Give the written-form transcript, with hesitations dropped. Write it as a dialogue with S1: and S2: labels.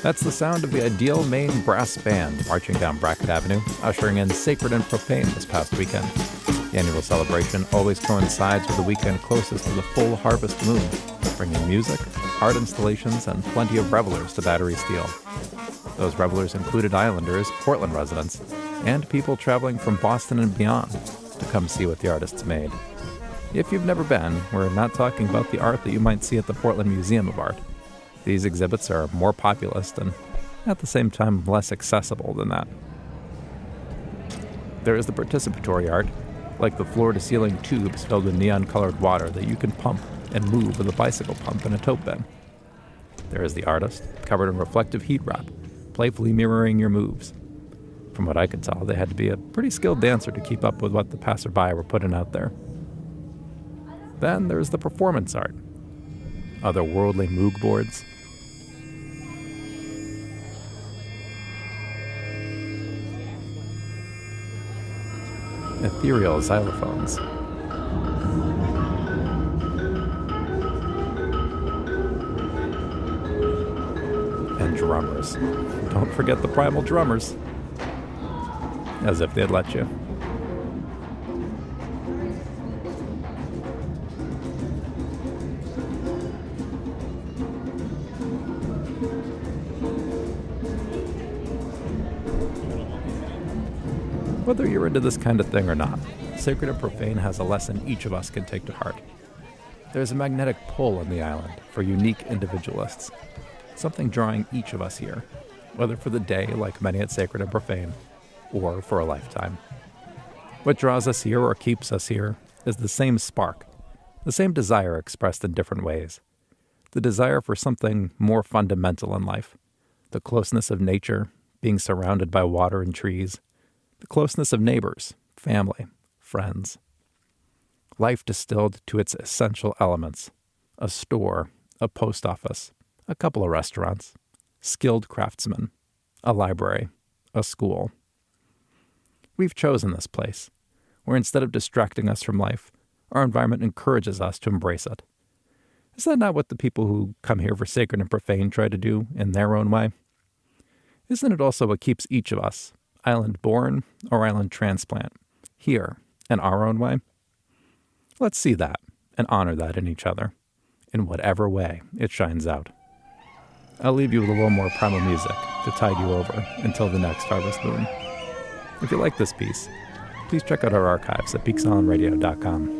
S1: That's the sound of the Ideal Maine Brass Band marching down Brackett Avenue, ushering in Sacred and Profane this past weekend. The annual celebration always coincides with the weekend closest to the full harvest moon, bringing music, art installations, and plenty of revelers to Battery Steel. Those revelers included Islanders, Portland residents, and people traveling from Boston and beyond to come see what the artists made. If you've never been, we're not talking about the art that you might see at the Portland Museum of Art. These exhibits are more populist and, at the same time, less accessible than that. There is the participatory art, like the floor-to-ceiling tubes filled with neon-colored water that you can pump and move with a bicycle pump and a tote bin. There is the artist, covered in reflective heat wrap, playfully mirroring your moves. From what I could tell, they had to be a pretty skilled dancer to keep up with what the passerby were putting out there. Then there's the performance art. Otherworldly moog boards. Ethereal xylophones. And drummers. Don't forget the primal drummers. As if they'd let you. Whether you're into this kind of thing or not, Sacred and Profane has a lesson each of us can take to heart. There's a magnetic pull on the island for unique individualists, something drawing each of us here, whether for the day, like many at Sacred and Profane, or for a lifetime. What draws us here or keeps us here is the same spark, the same desire expressed in different ways, the desire for something more fundamental in life, the closeness of nature, being surrounded by water and trees, the closeness of neighbors, family, friends. Life distilled to its essential elements: a store, a post office, a couple of restaurants, skilled craftsmen, a library, a school. We've chosen this place, where instead of distracting us from life, our environment encourages us to embrace it. Is that not what the people who come here for Sacred and Profane try to do in their own way? Isn't it also what keeps each of us, island-born or island transplant, here in our own way? Let's see that and honor that in each other, in whatever way it shines out. I'll leave you with a little more primal music to tide you over until the next harvest moon. If you like this piece, please check out our archives at peaksislandradio.com.